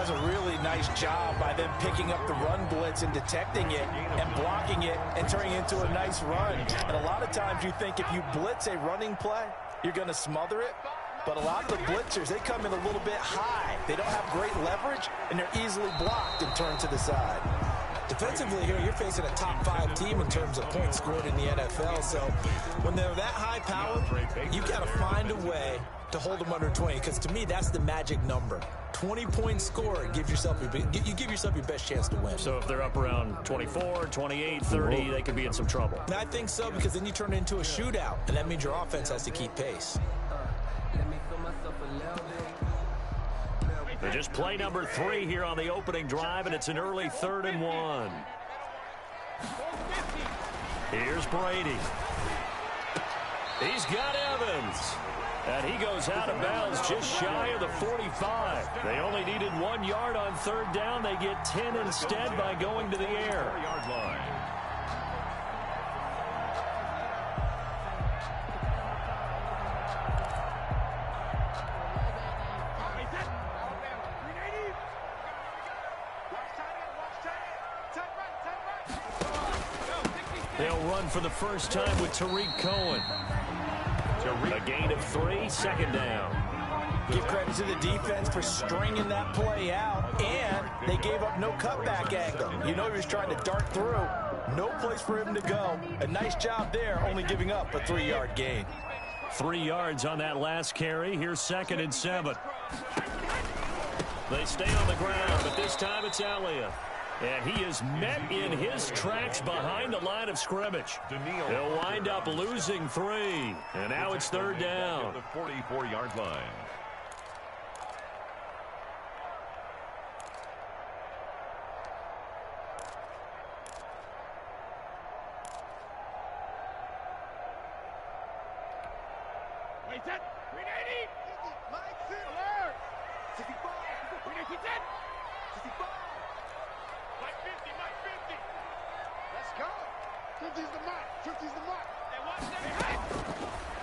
does a really nice job by them picking up the run blitz and detecting it and blocking it and turning it into a nice run. And a lot of times you think if you blitz a running play, you're going to smother it. But a lot of the blitzers, they come in a little bit high. They don't have great leverage, and they're easily blocked and turned to the side. Defensively here, you're facing a top 5 team in terms of points scored in the NFL. So when they're that high powered, you've got to find a way to hold them under 20, because to me, that's the magic number. 20 points scored, you give yourself your best chance to win. So if they're up around 24, 28, 30, they could be in some trouble. And I think so, because then you turn it into a shootout, and that means your offense has to keep pace. They just play number 3 here on the opening drive, and it's an early 3rd and 1. Here's Brady. He's got Evans. And he goes out of bounds just shy of the 45. They only needed 1 yard on 3rd down. They get 10 instead by going to the air. Yard line. They'll run for the first time with Tariq Cohen. A gain of 3, 2nd down. Give credit to the defense for stringing that play out, and they gave up no cutback angle. You know he was trying to dart through. No place for him to go. A nice job there, only giving up a 3-yard gain. 3 yards on that last carry. Here's 2nd and 7. They stay on the ground, but this time it's Elliott. And he is met in his tracks behind the line of scrimmage. They'll wind up losing 3. And now it's 3rd down. The 44-yard line.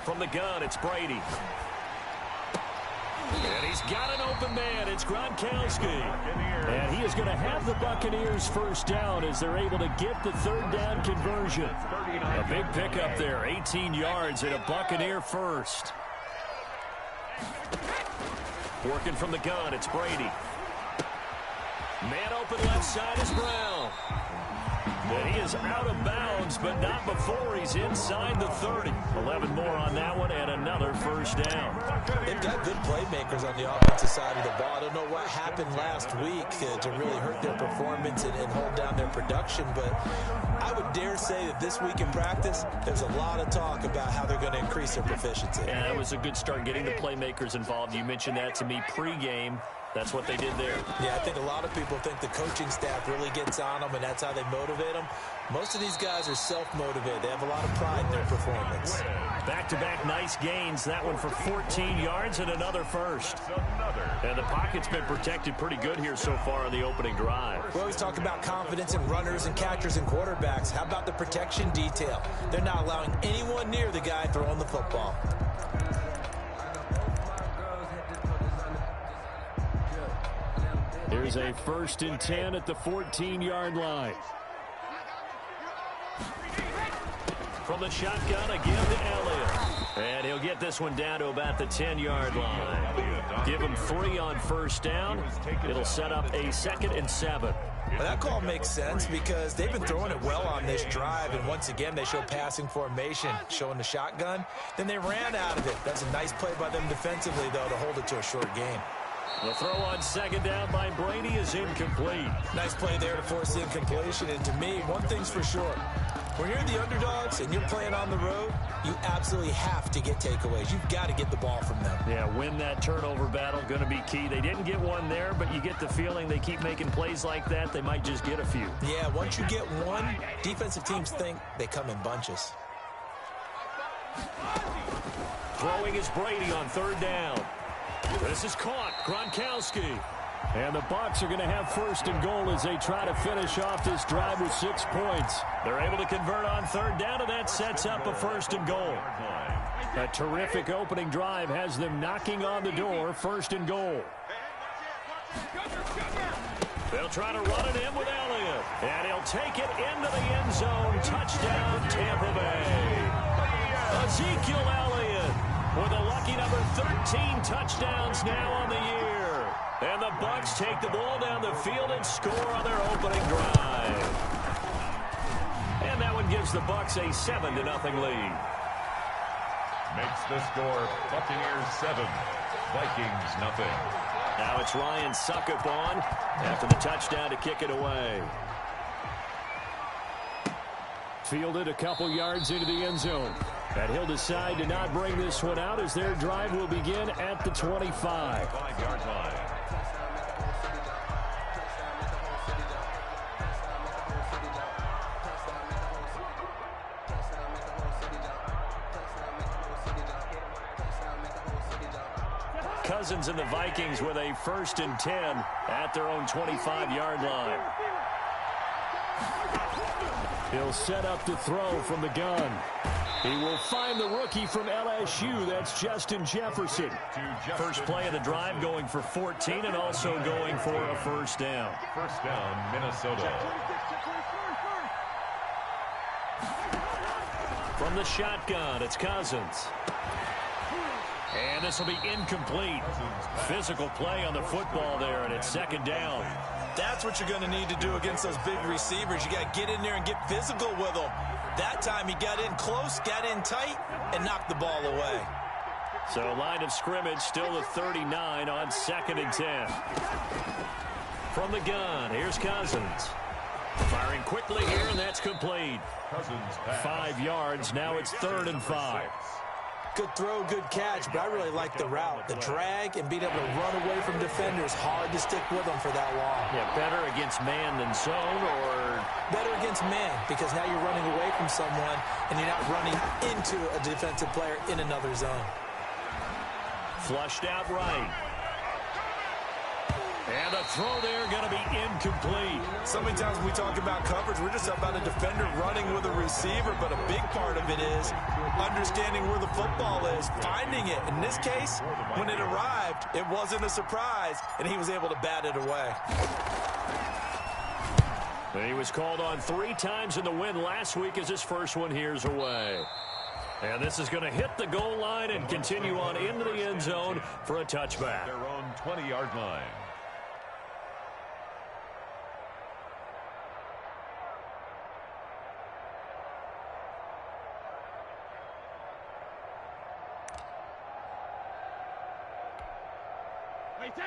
From the gun, it's Brady. And he's got an open man. It's Gronkowski. And he is going to have the Buccaneers first down as they're able to get the 3rd down conversion. A big pickup there, 18 yards and a Buccaneer first. Working from the gun, it's Brady. Man open left side is Brown. And he is out of bounds, but not before he's inside the 30. 11 more on that one, and another first down. They've got good playmakers on the offensive side of the ball. I don't know what happened last week to really hurt their performance and hold down their production, but I would dare say that this week in practice, there's a lot of talk about how they're going to increase their proficiency. And that was a good start getting the playmakers involved. You mentioned that to me pregame. That's what they did there. Yeah, I think a lot of people think the coaching staff really gets on them, and that's how they motivate them. Most of these guys are self-motivated. They have a lot of pride in their performance. Back-to-back nice gains. That one for 14 yards and another first. And the pocket's been protected pretty good here so far on the opening drive. We always talk about confidence in runners and catchers and quarterbacks. How about the protection detail? They're not allowing anyone near the guy throwing the football. Here's a 1st and 10 at the 14-yard line. From the shotgun again to Elliott. And he'll get this one down to about the 10-yard line. Give him 3 on first down. It'll set up a 2nd and 7. Well, that call makes sense because they've been throwing it well on this drive, and once again they show passing formation, showing the shotgun. Then they ran out of it. That's a nice play by them defensively, though, to hold it to a short game. The throw on 2nd down by Brady is incomplete. Nice play there to force the incompletion, and to me, one thing's for sure. When you're the underdogs and you're playing on the road, you absolutely have to get takeaways. You've got to get the ball from them. Yeah, win that turnover battle, going to be key. They didn't get one there, but you get the feeling they keep making plays like that, they might just get a few. Yeah, once you get one, defensive teams think they come in bunches. Throwing is Brady on 3rd down. This is caught. Gronkowski. And the Bucs are going to have 1st and goal as they try to finish off this drive with 6 points. They're able to convert on 3rd down, and that sets up a 1st and goal. A terrific opening drive has them knocking on the door. 1st and goal. They'll try to run it in with Elliott. And he'll take it into the end zone. Touchdown, Tampa Bay. Ezekiel Elliott with a lucky number 13 touchdowns now on the year. And the Bucs take the ball down the field and score on their opening drive. And that one gives the Bucs a 7-0 lead. Makes the score Buccaneers 7, Vikings 0. Now it's Ryan Succop on after the touchdown to kick it away. Fielded a couple yards into the end zone. And he'll decide to not bring this one out as their drive will begin at the 25. 5-yard line. Cousins and the Vikings with a 1st and 10 at their own 25-yard line. He'll set up to throw from the gun. He will find the rookie from LSU. That's Justin Jefferson. First play of the drive going for 14 and also going for a 1st down. 1st down, Minnesota. From the shotgun, it's Cousins. And this will be incomplete. Physical play on the football there, and it's 2nd down. That's what you're going to need to do against those big receivers. You got to get in there and get physical with them. That time he got in close, got in tight, and knocked the ball away. So line of scrimmage still the 39 on 2nd and 10. From the gun, here's Cousins. Firing quickly here, and that's complete. Cousins pass. 5 yards. Now it's 3rd and 5. Good throw, good catch, but I really like the route. The drag and being able to run away from defenders, hard to stick with them for that long. Yeah, better against man than zone, or better against man, because now you're running away from someone and you're not running into a defensive player in another zone. Flushed out right. And the throw there going to be incomplete. So many times when we talk about coverage, we're just about a defender running with a receiver, but a big part of it is understanding where the football is, finding it. In this case, when it arrived, it wasn't a surprise, and he was able to bat it away. He was called on 3 times in the win last week as his first one here's away. And this is going to hit the goal line and continue on into the end zone for a touchback. Their own 20-yard line.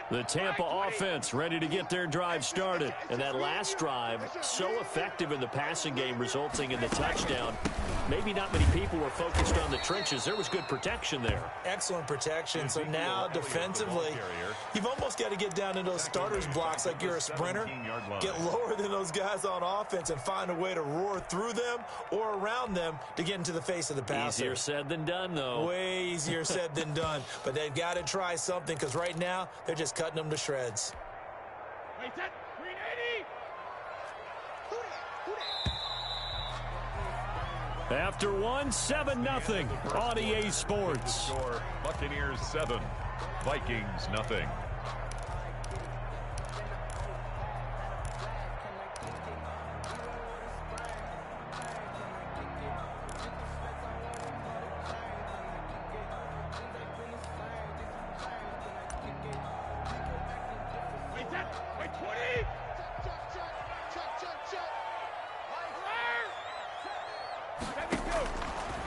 The Tampa offense ready to get their drive started. And that last drive, so effective in the passing game, resulting in the touchdown. Maybe not many people were focused on the trenches. There was good protection there. Excellent protection. So now, defensively, you've almost got to get down in those starters blocks like you're a sprinter. Get lower than those guys on offense and find a way to roar through them or around them to get into the face of the passer. Easier said than done, though. Way easier said than done. But they've got to try something, because right now, they're just cutting them to shreds. After one, 7-0 on EA Sports. Score Buccaneers 7, Vikings 0.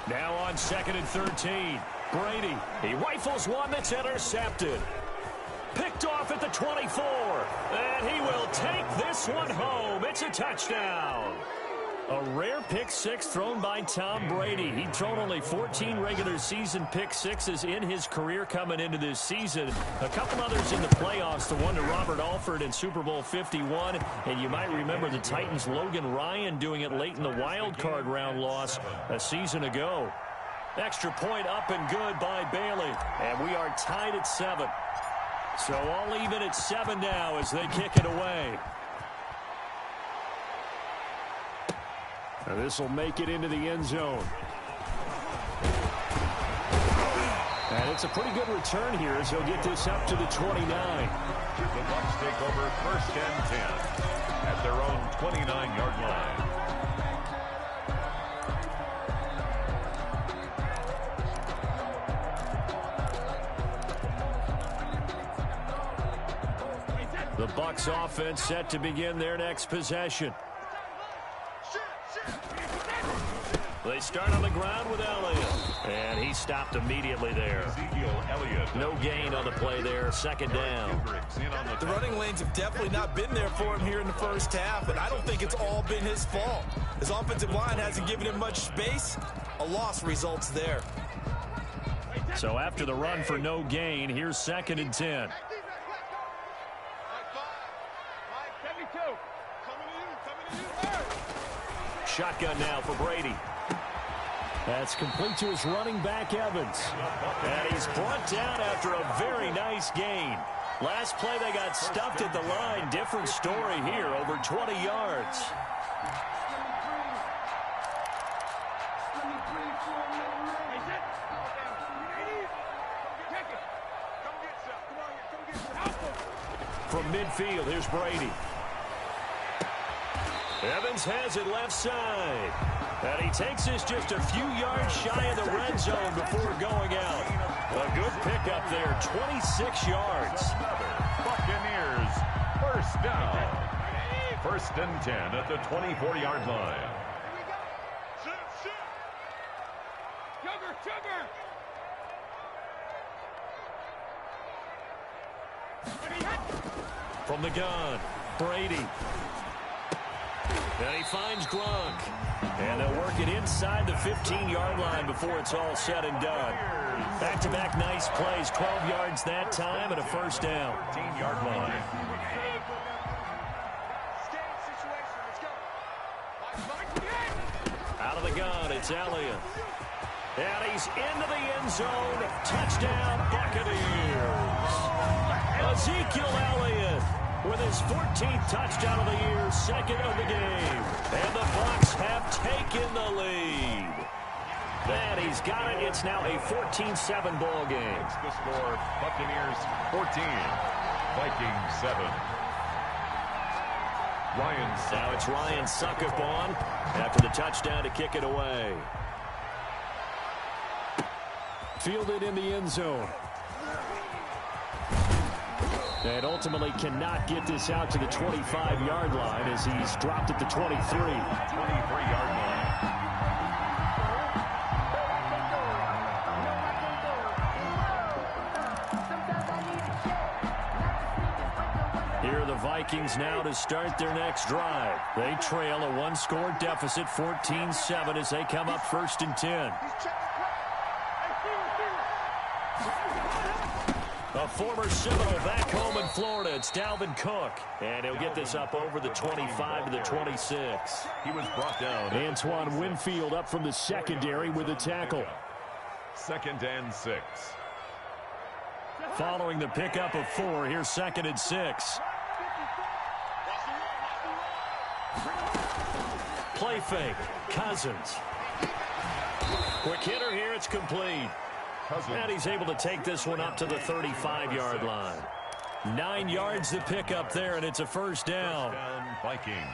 Now on 2nd and 13. Brady, he rifles one that's intercepted. Picked off at the 24. And he will take this one home. It's a touchdown. A rare pick six thrown by Tom Brady. He'd thrown only 14 regular season pick sixes in his career coming into this season. A couple others in the playoffs, the one to Robert Alford in Super Bowl 51. And you might remember the Titans' Logan Ryan doing it late in the wild card round loss a season ago. Extra point up and good by Bailey. And we are tied at 7. So all even at 7 now as they kick it away. Now this will make it into the end zone. And it's a pretty good return here as he'll get this up to the 29. The Bucs take take over 1st and 10 at their own 29-yard line. The Bucs offense set to begin their next possession. They start on the ground with Elliott. And he stopped immediately there. Ezekiel Elliott. No gain on the play there. 2nd down. The running lanes have definitely not been there for him here in the first half, but I don't think it's all been his fault. His offensive line hasn't given him much space. A loss results there. So after the run for no gain, here's 2nd and 10. Shotgun now for Brady. That's complete to his running back, Evans. And he's brought down after a very nice gain. Last play they got stuffed at the line. Different story here, over 20 yards. From midfield, here's Brady. Evans has it left side. And he takes this just a few yards shy of the red zone before going out. A good pickup there, 26 yards. Buccaneers, 1st down. 1st and 10 at the 24-yard line. From the gun, Brady. And he finds Gronk. And they'll work it inside the 15-yard line before it's all said and done. Back-to-back nice plays, 12 yards that time and a 1st down. 15-yard line. Out of the gun, it's Elliott. And he's into the end zone. Touchdown, Buccaneers. Ezekiel Elliott with his 14th touchdown of the year, 2nd of the game. And the Bucs have taken the lead. And he's got it. It's now a 14-7 ball game. It's the score, Buccaneers 14, Vikings 7. Now it's Ryan Succop on after the touchdown to kick it away. Fielded in the end zone. And ultimately cannot get this out to the 25-yard line as he's dropped at the 23. 23-yard line. Here are the Vikings now to start their next drive. They trail a one-score deficit, 14-7, as they come up 1st and 10. A former Seminole back home in Florida. It's Dalvin Cook. And he'll get this up over the 25 to the 26. He was brought down. Antoine Winfield up from the secondary with a tackle. 2nd and 6. Following the pickup of 4, here's 2nd and 6. Play fake. Cousins. Quick hitter here. It's complete. And he's able to take this one up to the 35-yard line. 9 yards to pick up there, and it's a 1st down. 1st down, Vikings.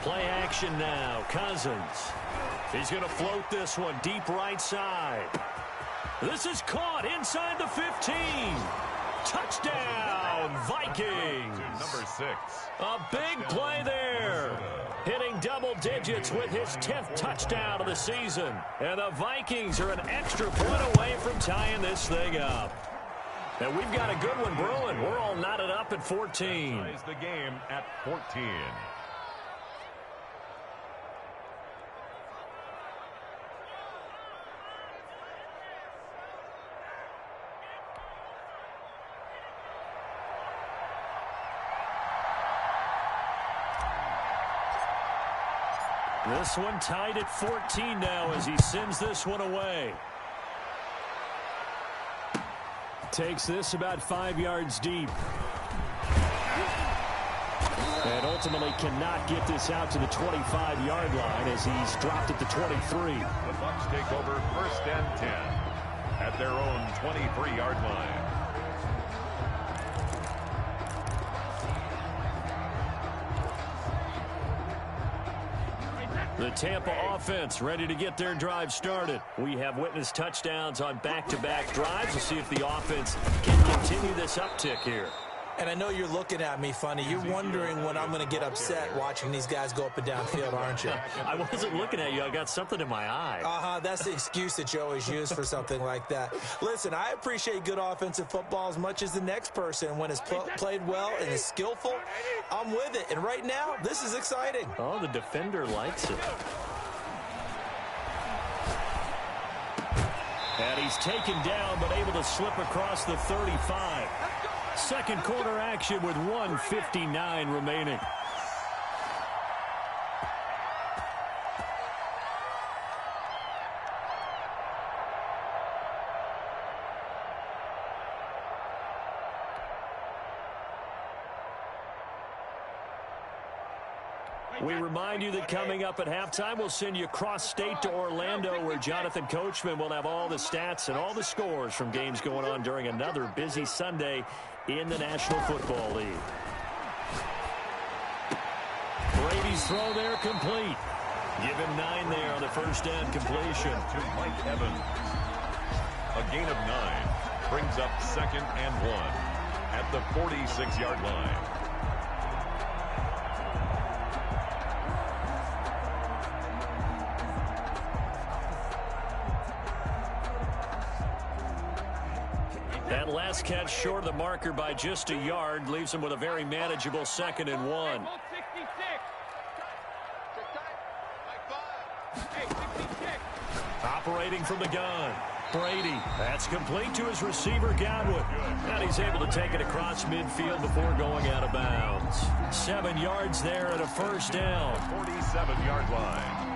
Play action now. Cousins. He's going to float this one deep right side. This is caught inside the 15. Touchdown, Vikings. Number 6. A big play there. Hitting double digits with his 10th touchdown of the season. And the Vikings are an extra point away from tying this thing up. And we've got a good one brewing. We're all knotted up at 14. Ties the game at 14. This one tied at 14 now as he sends this one away. Takes this about 5 yards deep. And ultimately cannot get this out to the 25-yard line as he's dropped at the 23. The Bucs take over 1st and 10 at their own 23-yard line. The Tampa offense ready to get their drive started. We have witnessed touchdowns on back-to-back drives. We'll see if the offense can continue this uptick here. And I know you're looking at me funny. You're wondering when I'm going to get upset watching these guys go up and down field, aren't you? I wasn't looking at you. I got something in my eye. That's the excuse that you always use for something like that. Listen, I appreciate good offensive football as much as the next person. When it's played well and is skillful, I'm with it. And right now, this is exciting. Oh, the defender likes it. And he's taken down, but able to slip across the 35. Second quarter action with 1:59 remaining. We remind you that coming up at halftime, we'll send you cross-state to Orlando, where Jonathan Coachman will have all the stats and all the scores from games going on during another busy Sunday in the National Football League. Brady's throw there complete. Give him 9 there on the first down completion. To Mike Evans. A gain of 9 brings up 2nd and 1 at the 46-yard line. That last catch short of the marker by just a yard leaves him with a very manageable 2nd and 1. Operating from the gun. Brady. That's complete to his receiver, Godwin. And he's able to take it across midfield before going out of bounds. 7 yards there at a first down. 47-yard line.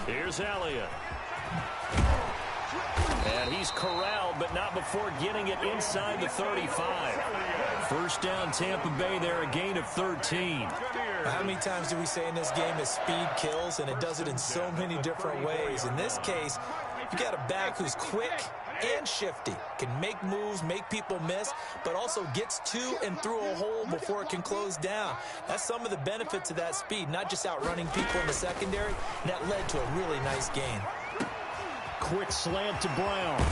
Here's Elliott. And he's corralled, but not before getting it inside the 35. First down, Tampa Bay there, a gain of 13. How many times do we say in this game that speed kills, and it does it in so many different ways? In this case, you got a back who's quick and shifty, can make moves, make people miss, but also gets to and through a hole before it can close down. That's some of the benefits of that speed, not just outrunning people in the secondary. And that led to a really nice gain. Quick slant to Brown.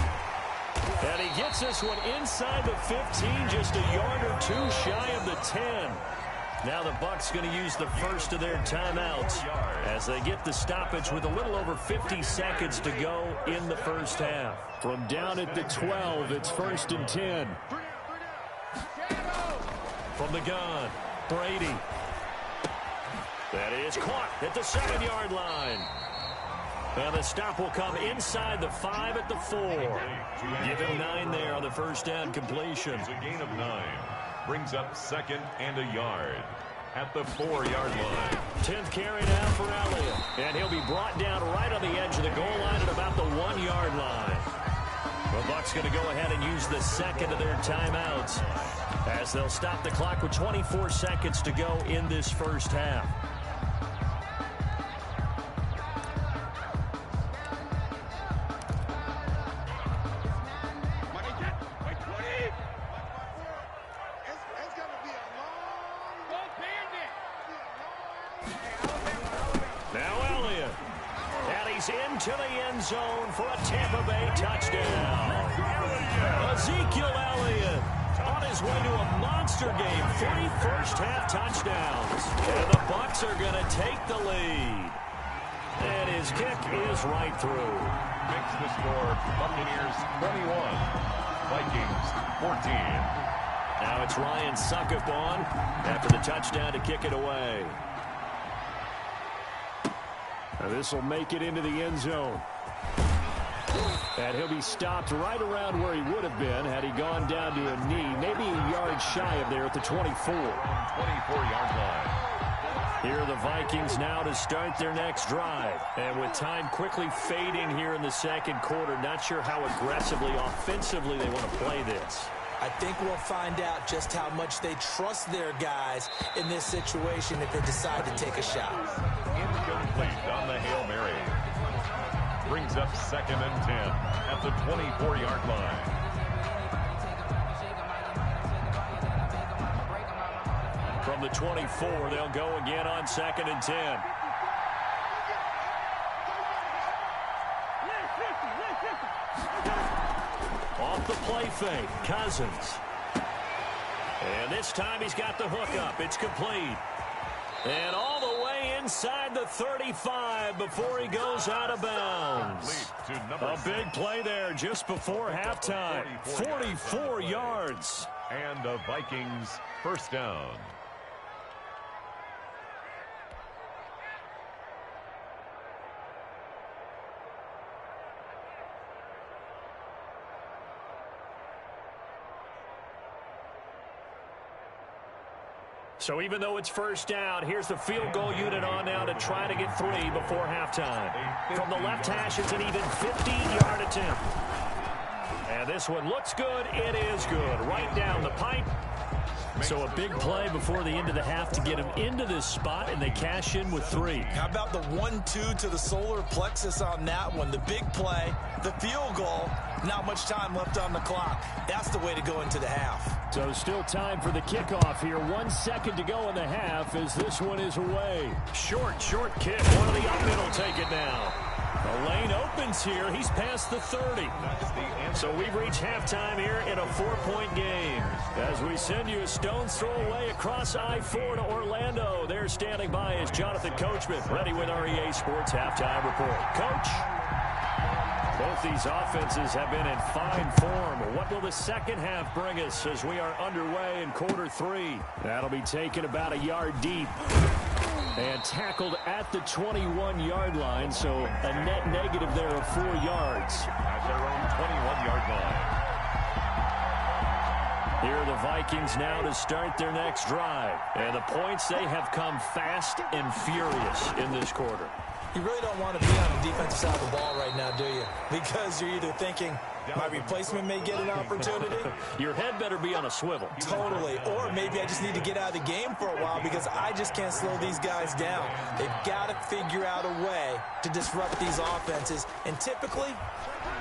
And he gets this one inside the 15, just a yard or two shy of the 10. Now the Bucs going to use the first of their timeouts as they get the stoppage with a little over 50 seconds to go in the first half. From down at the 12, it's 1st and 10. From the gun, Brady. That is caught at the 7-yard line. And the stop will come inside the 5 at the 4. Give him 9 there on the first down completion. It's a gain of 9. Brings up 2nd and a yard at the 4-yard line. 10th carry now for Elliott. And he'll be brought down right on the edge of the goal line at about the 1-yard line. The Bucs going to go ahead and use the second of their timeouts as they'll stop the clock with 24 seconds to go in this first half. Into the end zone for a Tampa Bay touchdown. Ezekiel Elliott on his way to a monster game. 3 first-half touchdowns. And the Bucs are going to take the lead. And his kick is right through. Makes the score Buccaneers 21, Vikings 14. Now it's Ryan Succop on after the touchdown to kick it away. This will make it into the end zone. And he'll be stopped right around where he would have been had he gone down to a knee, maybe a yard shy of there at the 24. 24-yard line. Here are the Vikings now to start their next drive. And with time quickly fading here in the second quarter, not sure how aggressively, offensively they want to play this. I think we'll find out just how much they trust their guys in this situation if they decide to take a shot. Incomplete on the Hail Mary. Brings up 2nd and 10 at the 24-yard line. From the 24, they'll go again on 2nd and 10. Off the play fake, Cousins. And this time he's got the hook up. It's complete. And all the way inside the 35 before he goes out of bounds. A big play there just before halftime. 44 yards. And the Vikings first down. So even though it's first down, here's the field goal unit on now to try to get 3 before halftime. From the left hash, it's an even 50-yard attempt. And this one looks good. It is good. Right down the pipe. So a big play before the end of the half to get him into this spot, and they cash in with 3. How about the 1-2 to the solar plexus on that one? The big play, the field goal, not much time left on the clock. That's the way to go into the half. So still time for the kickoff here. 1 second to go in the half as this one is away. Short kick. One of the up middle take it now. The lane opens here. He's past the 30. So we've reached halftime here in a 4-point game. As we send you a stone's throw away across I-4 to Orlando. There standing by is Jonathan Coachman, ready with our EA Sports Halftime Report. Coach? Both these offenses have been in fine form. What will the second half bring us as we are underway in quarter 3? That'll be taken about a yard deep. And tackled at the 21-yard line, so a net negative there of 4 yards. At their own 21-yard line. Here are the Vikings now to start their next drive. And the points, they have come fast and furious in this quarter. You really don't want to be on the defensive side of the ball right now, do you? Because you're either thinking, my replacement may get an opportunity. Your head better be on a swivel. Totally. Or maybe I just need to get out of the game for a while because I just can't slow these guys down. They've got to figure out a way to disrupt these offenses. And typically,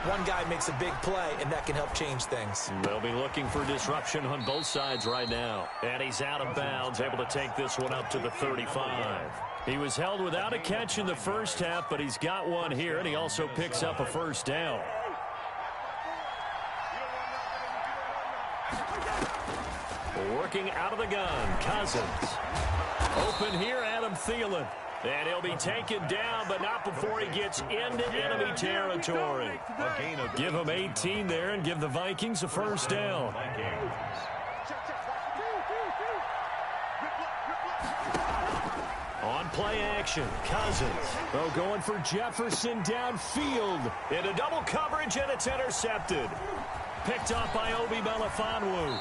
one guy makes a big play, and that can help change things. They'll be looking for disruption on both sides right now. And he's out of bounds, able to take this one up to the 35. He was held without a catch in the first half, but he's got one here, and he also picks up a first down. Working out of the gun, Cousins. Open here, Adam Thielen. And he'll be taken down, but not before he gets into enemy territory. Give him 18 there and give the Vikings a first down. On play action, Cousins. Oh, going for Jefferson downfield. Into double coverage, and it's intercepted. Picked off by Obi Melifonwu.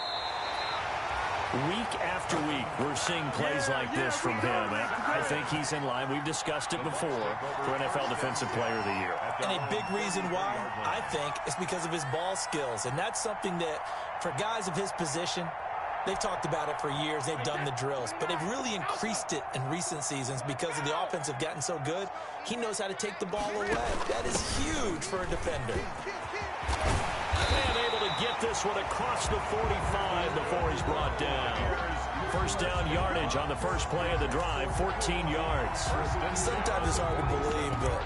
Week after week, we're seeing plays like this from him. I think he's in line. We've discussed it before for NFL Defensive Player of the Year. And a big reason why, I think, is because of his ball skills. And that's something that, for guys of his position, they've talked about it for years. They've done the drills. But they've really increased it in recent seasons because of the offense have gotten so good. He knows how to take the ball away. That is huge for a defender. And able to get this one across the 45 before he's brought down. First down yardage on the first play of the drive, 14 yards. Sometimes it's hard to believe, but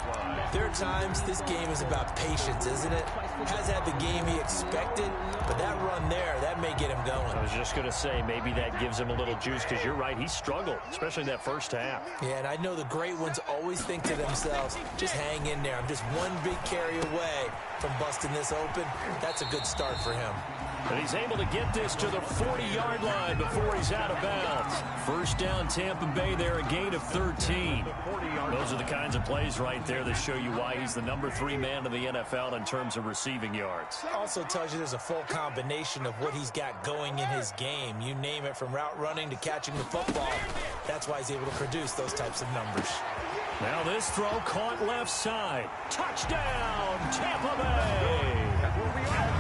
There are times this game is about patience, isn't it? Has had the game he expected, but that run there, that may get him going. I was just going to say, maybe that gives him a little juice, because you're right, he struggled, especially in that first half. Yeah, and I know the great ones always think to themselves, just hang in there. I'm just one big carry away from busting this open. That's a good start for him. And he's able to get this to the 40-yard line before he's out of bounds. First down, Tampa Bay there, a gain of 13. Those are the kinds of plays right there that show you why he's the number 3 man in the NFL in terms of receiving yards. Also tells you there's a full combination of what he's got going in his game. You name it, from route running to catching the football. That's why he's able to produce those types of numbers. Now this throw caught left side. Touchdown, Tampa Bay!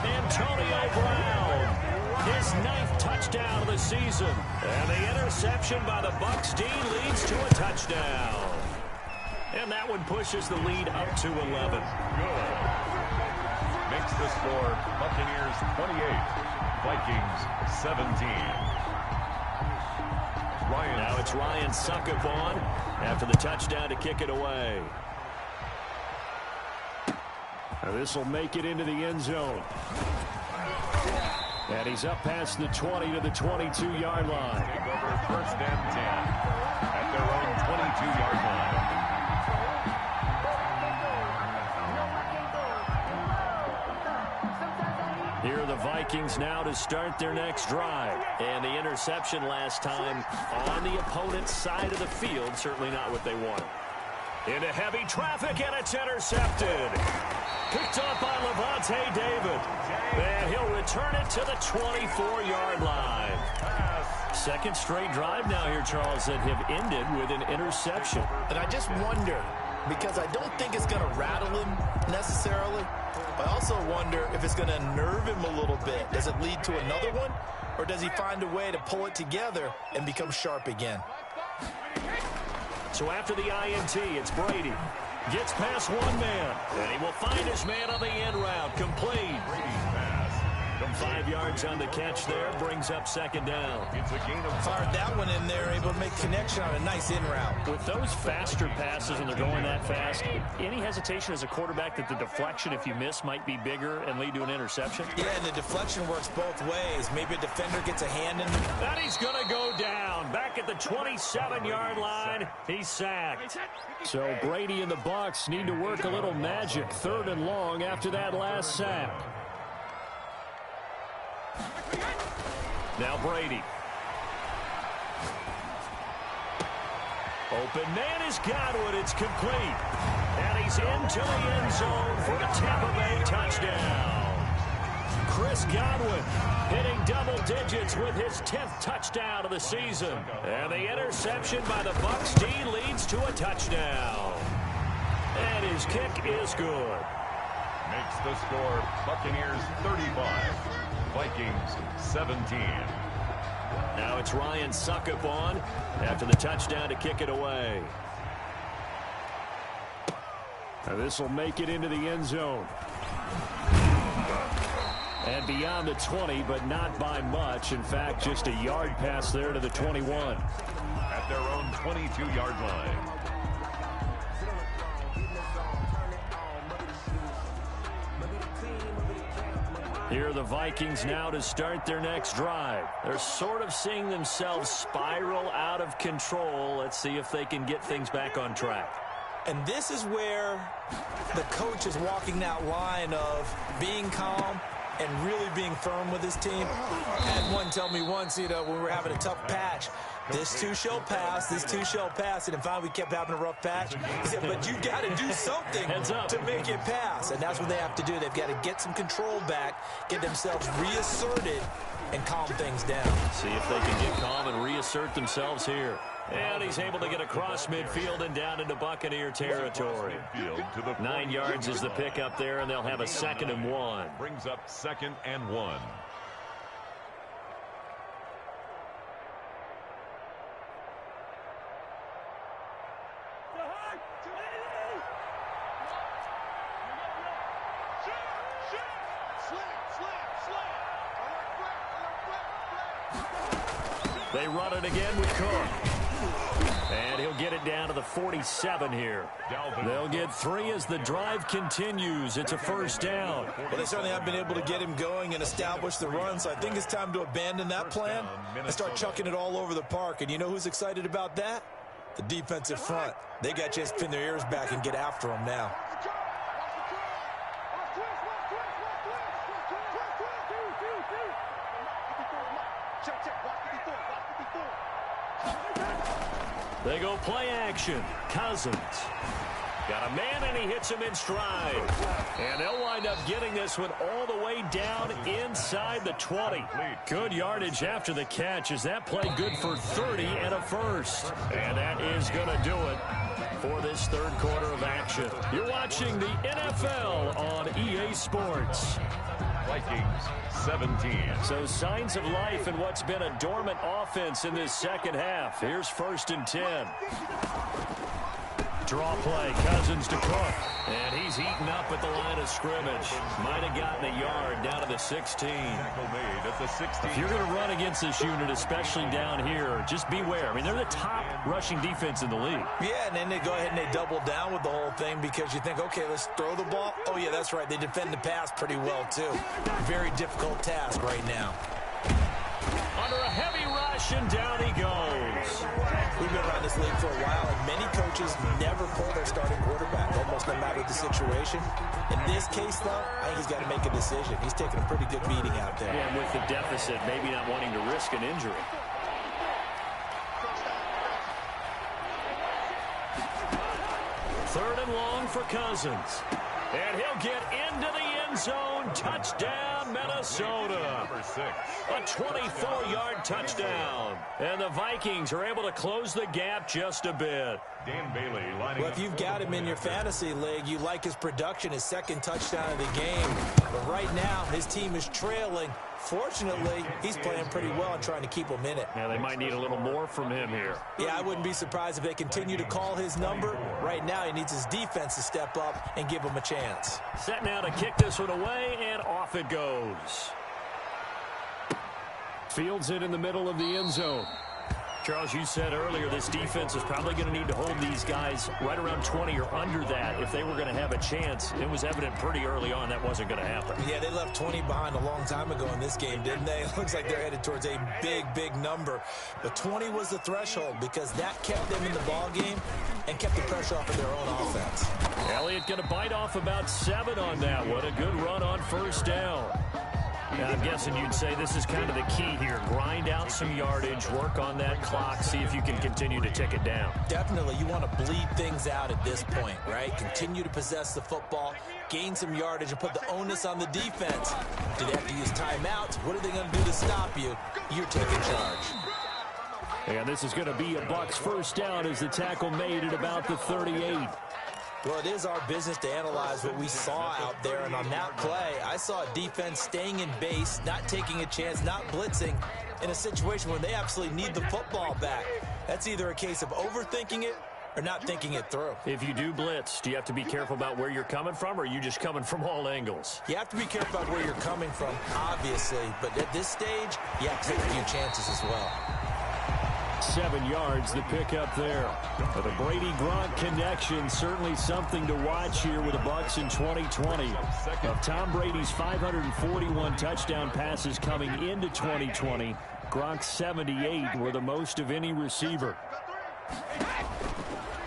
Antonio Brown, his 9th touchdown of the season. And the interception by the Bucs D leads to a touchdown. And that one pushes the lead up to 11. Good. Makes the score Buccaneers 28, Vikings 17. Now it's Ryan Succop on after the touchdown to kick it away. Now this will make it into the end zone. And he's up past the 20 to the 22-yard line. Take over first and 10 at their own 22-yard line. Here are the Vikings now to start their next drive. And the interception last time on the opponent's side of the field, certainly not what they wanted. Into heavy traffic, and it's intercepted. Picked up by Lavonte David. And he'll return it to the 24-yard line. Second straight drive now here, Charles, that have ended with an interception. And I just wonder, because I don't think it's going to rattle him necessarily, but I also wonder if it's going to nerve him a little bit. Does it lead to another one, or does he find a way to pull it together and become sharp again? So after the INT, it's Brady. Gets past one man, and he will find his man on the end route. Complete. From 5 yards on the catch there, brings up second down. It's a gain of Fired that one in there, able to make connection on a nice in route. With those faster passes, and they're going that fast, any hesitation as a quarterback that the deflection, if you miss, might be bigger and lead to an interception? Yeah, and the deflection works both ways. Maybe a defender gets a hand in them. And he's going to go down. Back at the 27-yard line, he's sacked. So Brady and the Bucs need to work a little magic. 3rd and long after that last sack. Now Brady. Open man is Godwin. It's complete. And he's into the end zone for a Tampa Bay touchdown. Chris Godwin hitting double digits with his 10th touchdown of the season. And the interception by the Bucs D leads to a touchdown. And his kick is good. makes the score Buccaneers 35, Vikings 17. Now it's Ryan Succop on after the touchdown to kick it away. Now this will make it into the end zone. And beyond the 20, but not by much. In fact, just a yard pass there to the 21. At their own 22-yard line. Here are the Vikings now to start their next drive. They're sort of seeing themselves spiral out of control. Let's see if they can get things back on track. And this is where the coach is walking that line of being calm and really being firm with his team. I had one tell me once, when we were having a tough patch, this too shall pass, this too shall pass. And finally we kept having a rough patch. He said, but you got to do something to make it pass. And that's what they have to do. They've got to get some control back, get themselves reasserted, and calm things down. See if they can get calm and reassert themselves here. And he's able to get across midfield and down into Buccaneer territory. 9 yards is the pickup there, and they'll have a 2nd and 1. Brings up 2nd and 1. They run it again with Cook. And he'll get it down to the 47 here. They'll get 3 as the drive continues. It's a first down. Well, they certainly have been able to get him going and establish the run, so I think it's time to abandon that plan and start chucking it all over the park. And you know who's excited about that? The defensive front. They got a chance to pin their ears back and get after him now. They go play action. Cousins. Got a man, and he hits him in stride. And they'll wind up getting this one all the way down inside the 20. Good yardage after the catch. Is that play good for 30 and a first? And that is going to do it for this third quarter of action. You're watching the NFL on EA Sports. Vikings 17. So signs of life in what's been a dormant offense in this second half. Here's 1st and 10. Draw play, Cousins to Cook. And he's heating up at the line of scrimmage. Might have gotten a yard down to the 16. If you're going to run against this unit, especially down here, just beware. I mean, they're the top rushing defense in the league. Yeah, and then they go ahead and they double down with the whole thing because you think, okay, let's throw the ball. Oh, yeah, that's right. They defend the pass pretty well, too. Very difficult task right now. Under a heavy rush, and down he goes. We've been around this league for a while, and many coaches never pull their starting quarterback, almost no matter the situation. In this case, though, I think he's got to make a decision. He's taking a pretty good beating out there. Yeah, and with the deficit, maybe not wanting to risk an injury. Third and long for Cousins. And he'll get into the end zone. Touchdown, Minnesota. A 24-yard touchdown. And the Vikings are able to close the gap just a bit. Dan Bailey lining Well, if you've got him in your fantasy league, you like his production, his second touchdown of the game. But right now, his team is trailing. Fortunately, he's playing pretty well and trying to keep him in it. Yeah, they might need a little more from him here. Yeah, I wouldn't be surprised if they continue to call his number. Right now, he needs his defense to step up and give him a chance. Set now to kick this one away, and off it goes. Fields it in the middle of the end zone. Charles, you said earlier this defense is probably going to need to hold these guys right around 20 or under that if they were going to have a chance. It was evident pretty early on that wasn't going to happen. Yeah, they left 20 behind a long time ago in this game, didn't they? It looks like they're headed towards a big, big number. But 20 was the threshold because that kept them in the ball game and kept the pressure off of their own offense. Elliott going to bite off about 7 on that one. A good run on first down. Now, I'm guessing you'd say this is kind of the key here. Grind out some yardage, work on that clock, see if you can continue to tick it down. Definitely. You want to bleed things out at this point, right? Continue to possess the football, gain some yardage, and put the onus on the defense. Do they have to use timeouts? What are they going to do to stop you? You're taking charge. And this is going to be a Bucs first down as the tackle made at about the 38. Well, it is our business to analyze what we saw out there, and on that play, I saw a defense staying in base, not taking a chance, not blitzing, in a situation where they absolutely need the football back. That's either a case of overthinking it or not thinking it through. If you do blitz, do you have to be careful about where you're coming from, or are you just coming from all angles? You have to be careful about where you're coming from, obviously, but at this stage, you have to take a few chances as well. 7 yards, the pickup there. But the Brady-Gronk connection, certainly something to watch here with the Bucs in 2020. Of Tom Brady's 541 touchdown passes coming into 2020, Gronk's 78 were the most of any receiver.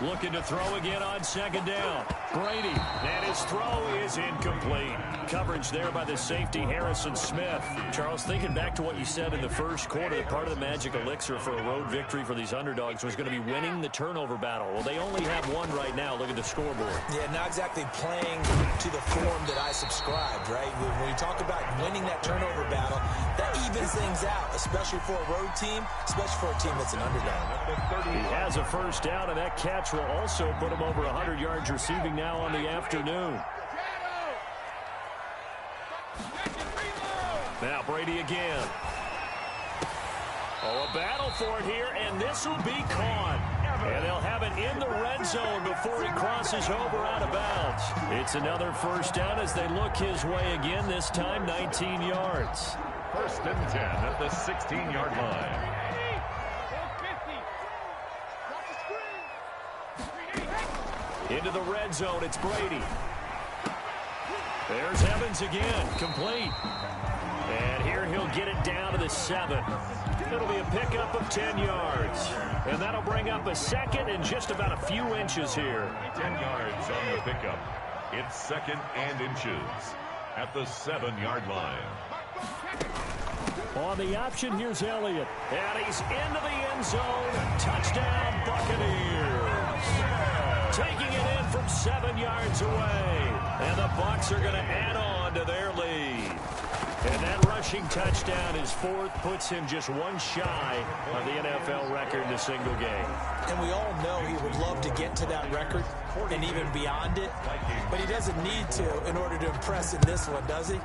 Looking to throw again on second down. Brady, and his throw is incomplete. Coverage there by the safety, Harrison Smith. Charles, thinking back to what you said in the first quarter, that part of the magic elixir for a road victory for these underdogs was going to be winning the turnover battle. Well, they only have one right now. Look at the scoreboard. Yeah, not exactly playing to the form that I subscribed, right? When you talk about winning that turnover battle, that evens things out, especially for a road team, especially for a team that's an underdog. He has a first down, and that catch will also put him over 100 yards receiving now on the afternoon. Now Brady again. Oh, a battle for it here, and this will be caught. And they'll have it in the red zone before he crosses over out of bounds. It's another first down as they look his way again, this time 19 yards. 1st and 10 at the 16-yard line. Into the red zone, it's Brady. There's Evans again, complete. And here he'll get it down to the 7. It'll be a pickup of 10 yards. And that'll bring up a second and just about a few inches here. 10 yards on the pickup. It's second and inches at the 7-yard line. On the option, here's Elliott. And he's into the end zone. Touchdown, Buccaneers. Taking it in from 7 yards away. And the Bucs are going to add on to their lead. And that rushing touchdown, his 4th, puts him just one shy of the NFL record in a single game. And we all know he would love to get to that record and even beyond it. But he doesn't need to in order to impress in this one, does he?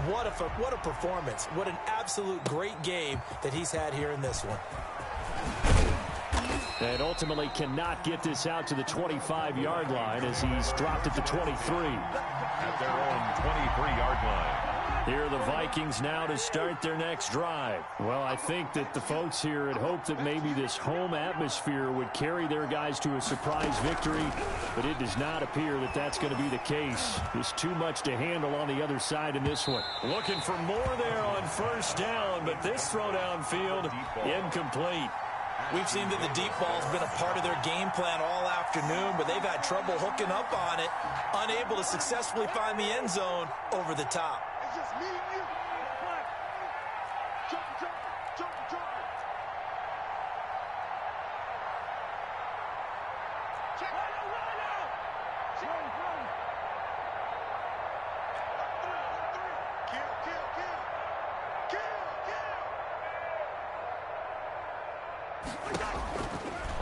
What a performance. What an absolute great game that he's had here in this one. And ultimately cannot get this out to the 25-yard line as he's dropped at the 23. At their own 23-yard line. Here are the Vikings now to start their next drive. Well, I think that the folks here had hoped that maybe this home atmosphere would carry their guys to a surprise victory, but it does not appear that that's going to be the case. There's too much to handle on the other side in this one. Looking for more there on first down, but this throw downfield incomplete. We've seen that the deep ball's been a part of their game plan all afternoon, but they've had trouble hooking up on it, unable to successfully find the end zone over the top. Just me and you. Jump. Check. Run out. Kill.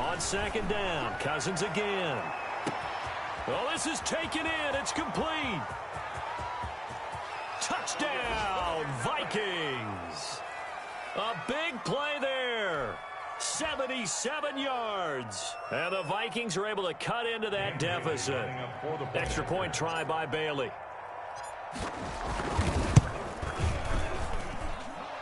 On second down, Cousins again. Well, this is taken in. It's complete. Touchdown, Vikings. A big play there. 77 yards. And the Vikings are able to cut into that deficit. Extra point try by Bailey.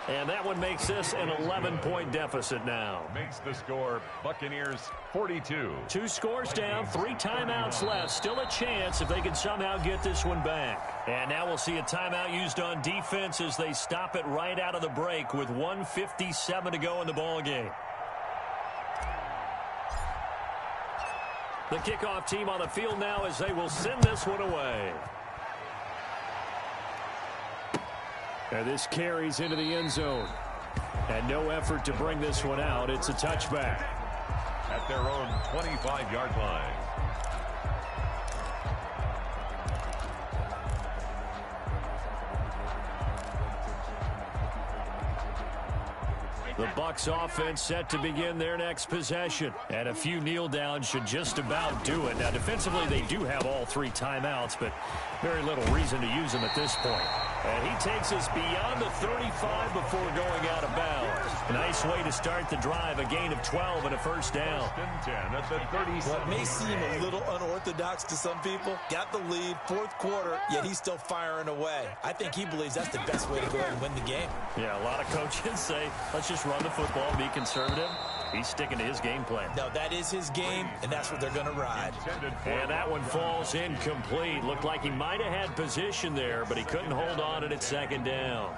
And that one makes this an 11-point deficit now. Makes the score Buccaneers 42. 2 scores down, 3 timeouts left. Still a chance if they can somehow get this one back. And now we'll see a timeout used on defense as they stop it right out of the break with 1:57 to go in the ballgame. The kickoff team on the field now as they will send this one away. And this carries into the end zone. And no effort to bring this one out. It's a touchback. At their own 25-yard line. The Bucs offense set to begin their next possession. And a few kneel downs should just about do it. Now, defensively, they do have all 3 timeouts, but very little reason to use them at this point. And he takes us beyond the 35 before going out of bounds. Nice way to start the drive, a gain of 12 and a first down. 10 at the 37. Well, it may seem a little unorthodox to some people. Got the lead, 4th quarter, yet he's still firing away. I think he believes that's the best way to go ahead and win the game. Yeah, a lot of coaches say, let's just run the football and be conservative. He's sticking to his game plan. No, that is his game, and that's what they're going to ride. And that one falls incomplete. Looked like he might have had position there, but he couldn't hold on at second down.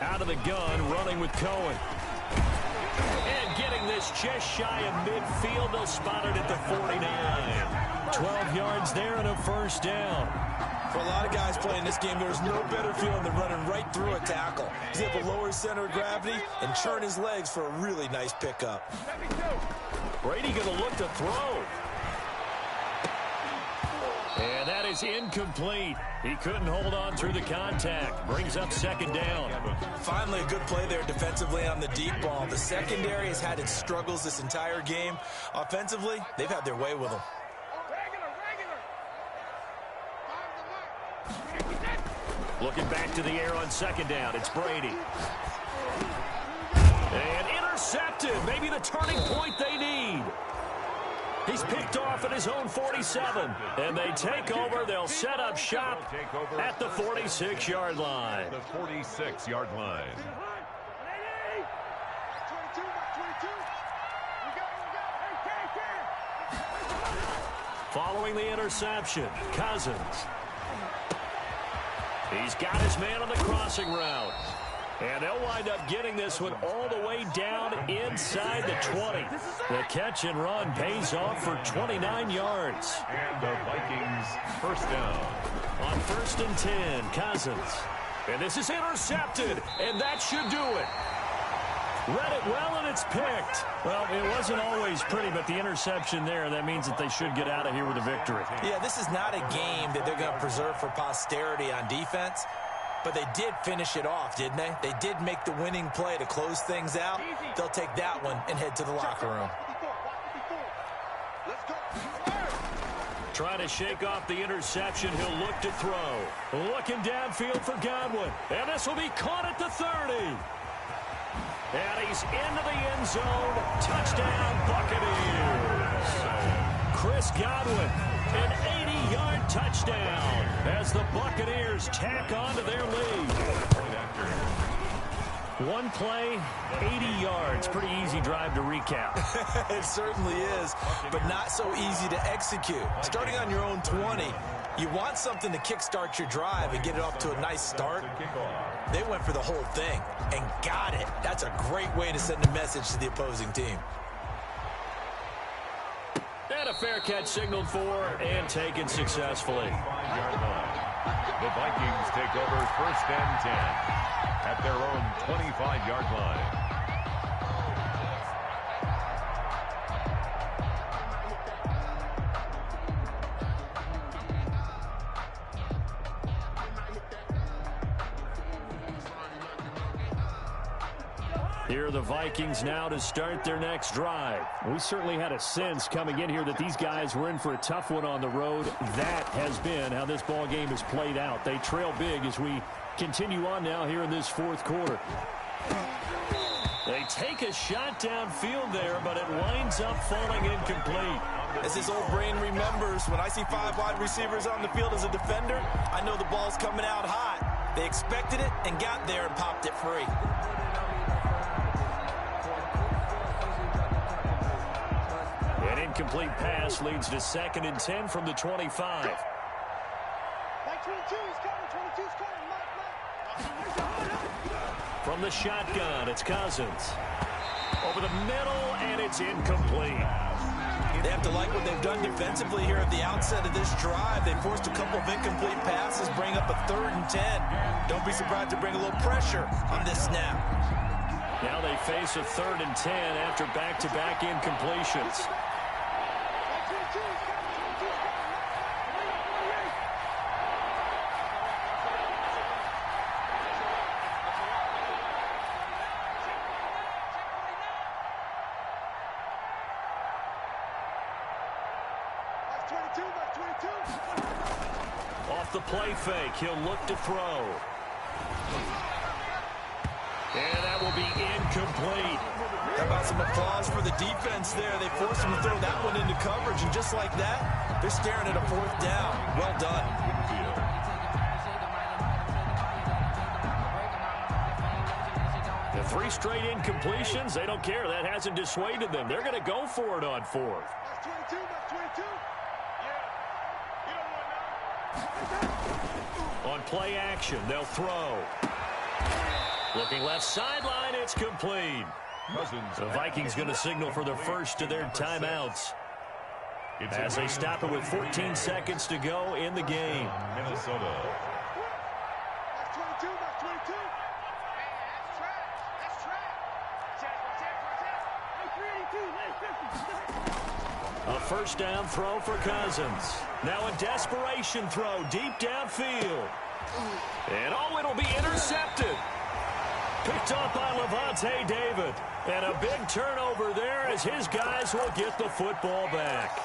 Out of the gun, running with Cohen. And getting this just shy of midfield. They'll spot it at the 49. 12 yards there and a first down. For a lot of guys playing this game, there's no better feeling than running right through a tackle. He's able to lower his center of gravity and churn his legs for a really nice pickup. Brady going to look to throw. And that is incomplete. He couldn't hold on through the contact. Brings up second down. Finally, a good play there defensively on the deep ball. The secondary has had its struggles this entire game. Offensively, they've had their way with them. Looking back to the air on second down. It's Brady. And intercepted. Maybe the turning point they need. He's picked off at his own 47. And they take over. They'll set up shop at the 46-yard line. The 46-yard line. Following the interception, Cousins. He's got his man on the crossing route. And they'll wind up getting this one all the way down inside the 20. The catch and run pays off for 29 yards. And the Vikings first down. On 1st and 10, Cousins. And this is intercepted, and that should do it. Read it well, and it's picked. Well, it wasn't always pretty, but the interception there, that means that they should get out of here with a victory. Yeah, this is not a game that they're going to preserve for posterity on defense, but they did finish it off, didn't they? They did make the winning play to close things out. They'll take that one and head to the locker room. Trying to shake off the interception. He'll look to throw. Looking downfield for Godwin. And this will be caught at the 30. And he's into the end zone. Touchdown, Buccaneers. Chris Godwin, an 80-yard touchdown as the Buccaneers tack on to their lead. One play, 80 yards. Pretty easy drive to recap. It certainly is, but not so easy to execute. Starting on your own 20, you want something to kickstart your drive and get it off to a nice start. They went for the whole thing and got it. That's a great way to send a message to the opposing team. And a fair catch signaled for and taken successfully. The Vikings take over 1st and 10 at their own 25-yard line. Here are the Vikings now to start their next drive. We certainly had a sense coming in here that these guys were in for a tough one on the road. That has been how this ball game has played out. They trail big as we continue on now here in this 4th quarter. They take a shot downfield there, but it winds up falling incomplete. As his old brain remembers, when I see 5 wide receivers on the field as a defender, I know the ball's coming out hot. They expected it and got there and popped it free. An incomplete pass leads to 2nd and 10 from the 25. From the shotgun, it's Cousins. Over the middle, and it's incomplete. They have to like what they've done defensively here at the outset of this drive. They forced a couple of incomplete passes, bring up a 3rd and 10. Don't be surprised to bring a little pressure on this snap. Now they face a 3rd and 10 after back-to-back incompletions. Off the play fake, he'll look to throw. And that will be incomplete. How about some applause for the defense there? They forced him to throw that one into coverage, and just like that, they're staring at a 4th down. Well done. The 3 straight incompletions, they don't care. That hasn't dissuaded them. They're going to go for it on 4th. On play action, they'll throw. Looking left sideline, it's complete. The Vikings going to signal for the first of their timeouts as they stop it with 14 seconds to go in the game. Minnesota. A first down throw for Cousins. Now a desperation throw deep downfield. And oh, it'll be intercepted. Picked up by Lavonte David. And a big turnover there as his guys will get the football back.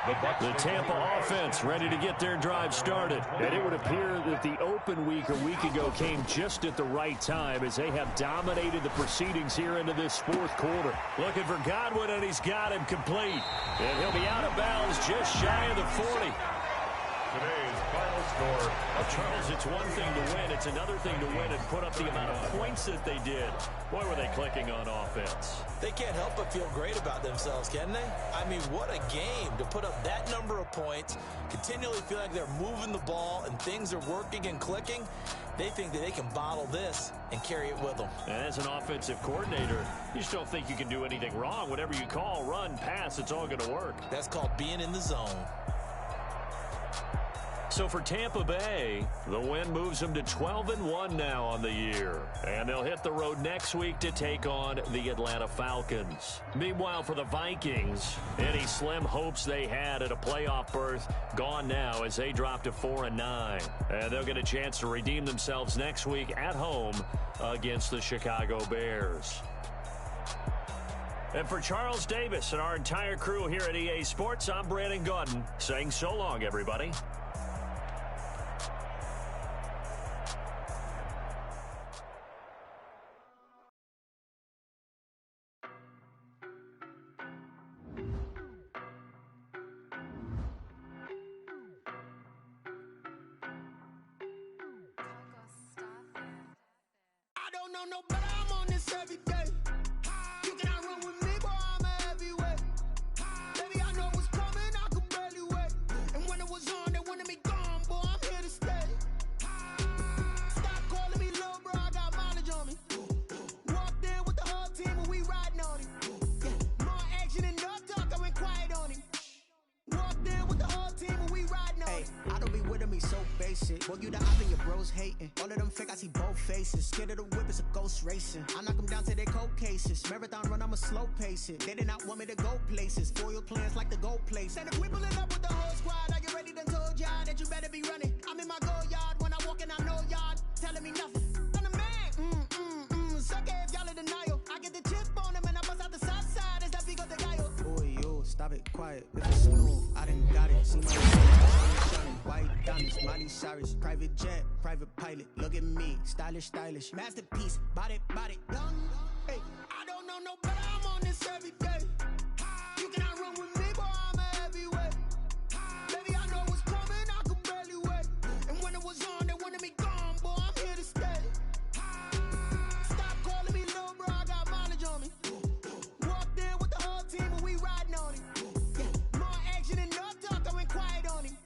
The Tampa offense ready to get their drive started. And it would appear that the open week a week ago came just at the right time as they have dominated the proceedings here into this fourth quarter. Looking for Godwin, and he's got him complete. And he'll be out of bounds just shy of the 40. Today's final score. Charles, it's one thing to win. It's another thing to win and put up the amount of points that they did. Boy, were they clicking on offense. They can't help but feel great about themselves, can they? I mean, what a game to put up that number of points, continually feel like they're moving the ball and things are working and clicking. They think that they can bottle this and carry it with them. And as an offensive coordinator, you just don't think you can do anything wrong. Whatever you call, run, pass, it's all going to work. That's called being in the zone. So for Tampa Bay, the win moves them to 12-1 now on the year. And they'll hit the road next week to take on the Atlanta Falcons. Meanwhile, for the Vikings, any slim hopes they had at a playoff berth gone now as they drop to 4-9. And they'll get a chance to redeem themselves next week at home against the Chicago Bears. And for Charles Davis and our entire crew here at EA Sports, I'm Brandon Gaudin saying so long, everybody. No, but I'm on this every day. You cannot run with me, boy, I'm a heavyweight. Baby, I know what's coming, I could barely wait. And when it was on, they wanted me gone, boy, I'm here to stay. Stop calling me little bro, I got mileage on me. Walked in with the whole team and we riding on him. Yeah, more action and no talk, I went quiet on him. Walked in with the whole team and we riding on him. I don't be with him, he's so basic. Boy, you the op and your bros hating. All of them fake, I see both faces. Scared of the whip, it's a ghost racing. I knock them down to their cold cases. Marathon run, I'ma slow pace it. They did not want me to go places. Foil plans like the gold place. And if we pulling up with the whole squad, I get ready to told y'all that you better be running. I'm in my go yard, when I walk in, I know y'all telling me nothing. I'm the man, suck it if y'all in denial. I get the chip on them and I bust out the south side as that Vigo de Gallo. Boy, yo, stop it, quiet. If it's new, I done got it. See my shining, white diamonds, Miley Cyrus. Private jet, private pilot. Look at me, stylish, stylish. Masterpiece, body, young. Hey, I don't know no better, I'm on this every day. You cannot run with me, boy, I'm a heavyweight. Baby, I know what's coming, I could barely wait. And when it was on, they wanted me gone, boy, I'm here to stay. Stop calling me little bro, I got mileage on me. Walked in with the whole team and we riding on him. Yeah, more action and no talk, I went quiet on him.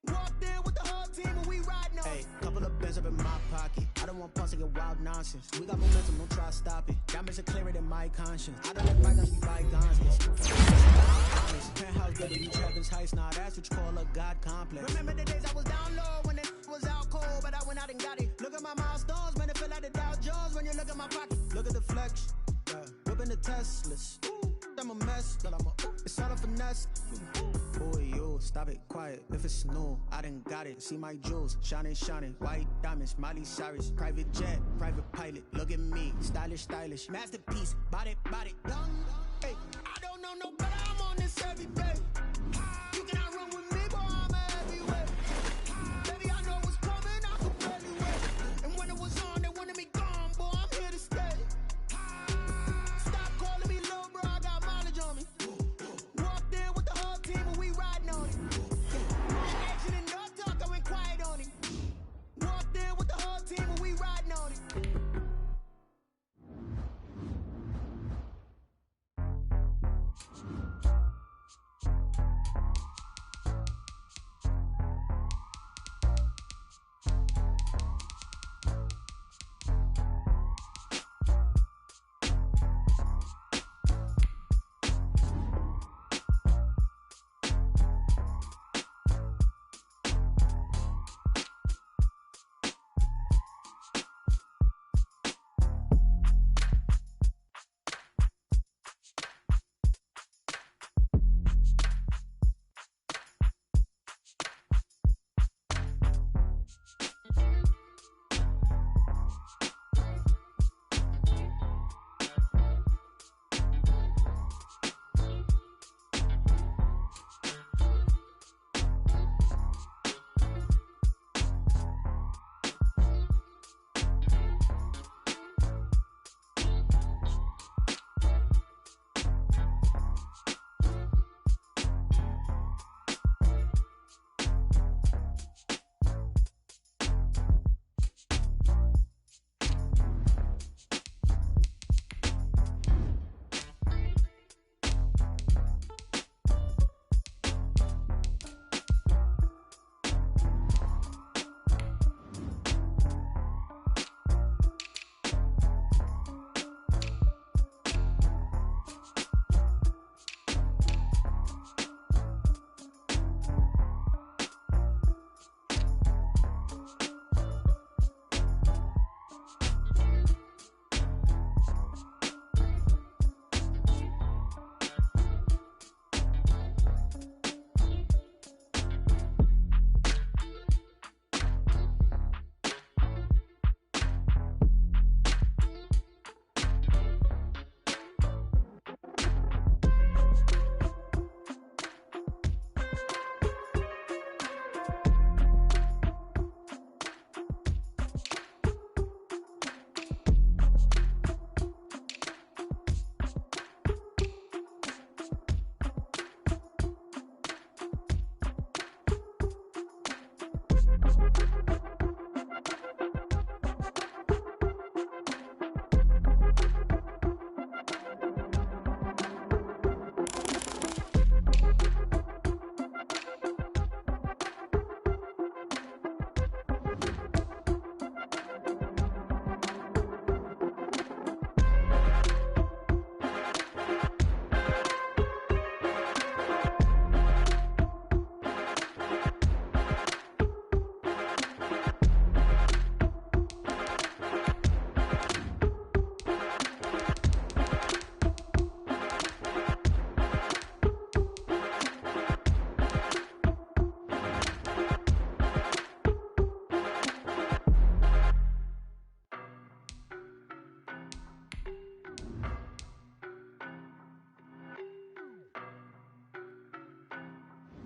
Walked in with the whole team and we riding on him. Hey, couple of bands up in my pocket. I don't want pause to get wild nonsense. We got momentum, don't try to stop it. Diamonds are clearer than my conscience. I don't let bygones be bygones. Penthouse baby, you Travis Heights. Nah, that's what you call a God complex. Remember the days I was down low when it was out cold, but I went out and got it. Look at my milestones, man, it feel like the Dow Jones when you look at my pocket. Look at the flex, yeah. Whipping the Teslas. Ooh, I'm a mess, but it's all a finesse. Boy, yo, stop it, quiet. If it's new, I done got it. See my jewels, shining, shining. White diamonds, Miley Cyrus. Private jet, private pilot. Look at me, stylish, stylish. Masterpiece, body, young. Hey, I don't know no better, I'm on this every day. You cannot run with me, boy, I'm a heavyweight. Baby, I know what's coming, I could barely wait. And when it was on, they wanted me gone, boy, I'm here to stay. Stop calling me little bro, I got mileage on me. Walked in with the whole team and we riding on him. More action and no talk, I went quiet on him. Walked in with the whole team and we riding on him.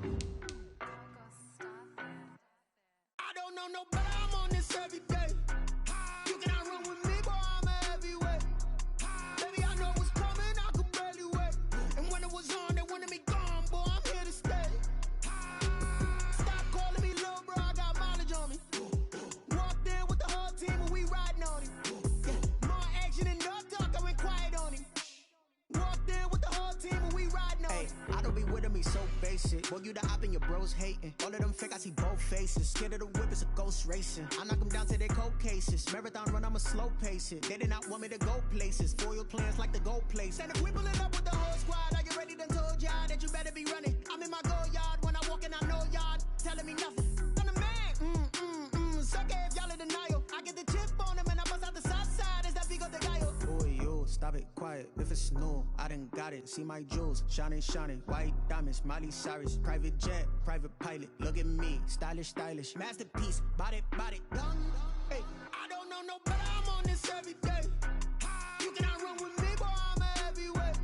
I don't know no better, I'm on this every day. You cannot run with me, boy, I'm a heavyweight. Baby, I know what's coming, I could barely wait. And when it was on, they wanted me gone, boy, I'm here to stay. Stop calling me little bro, I got mileage on me. Walked in with the whole team and we riding on him. Yeah, more action and no talk, I went quiet on him. Walked in with the whole team and we riding on him. I don't be with me so basic. Boy, you the op and your bros hating. All of them fake, I see both faces. Scared of the whip, it's a ghost racing. I knock them down to their cold cases. Marathon run, I'ma slow pace it. They did not want me to go places. Foil plans like the gold place. And if we pulling up with the whole squad, I get ready done told y'all that you better be running. I'm in my go yard. When I walk in, I know y'all telling me nothing. I'm the man. Suck it if y'all in denial. I get the chip on them and I bust out the south side. Is that Vigo de Gallo? Boy, yo, stop it, quiet. If it's new, I done got it. See my jewels, shining, white diamonds, Miley Cyrus, private jet, private pilot. Look at me, stylish, masterpiece, body, done. Hey, I don't know no better, I'm on this every day. You cannot run with me, boy, I'm a heavyweight.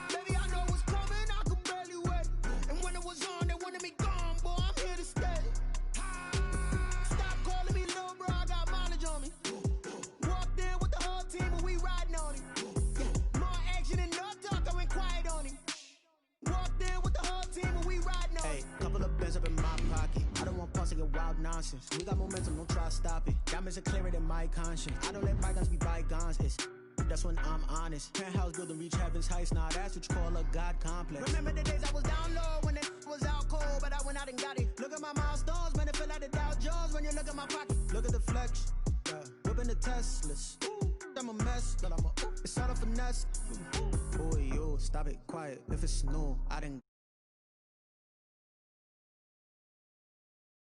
Baby, I know what's coming, I could barely wait. And when it was on, they wanted me gone, boy, I'm here to stay. Stop calling me little bro, I got mileage on me. Walked in with the whole team and we riding on him. Yeah, more action and no talk, I went quiet on him. Walked in with the whole team and we riding on him. Couple of bins up in my pocket. I don't want pause to get wild nonsense. We got momentum, don't try to stop it. Diamonds are clearer than my conscience. I don't let bygones be bygones. That's when I'm honest. Penthouse building reach heaven's heights. Nah, that's what you call a God complex. Remember the days I was down low when it was out cold, but I went out and got it. Look at my milestones, man, it feel like the Dow Jones when you look at my pocket. Look at the flex, whipping the Teslas. I'm a mess, but it's all a finesse. Boy, yo, stop it, quiet. If it's new, I didn't.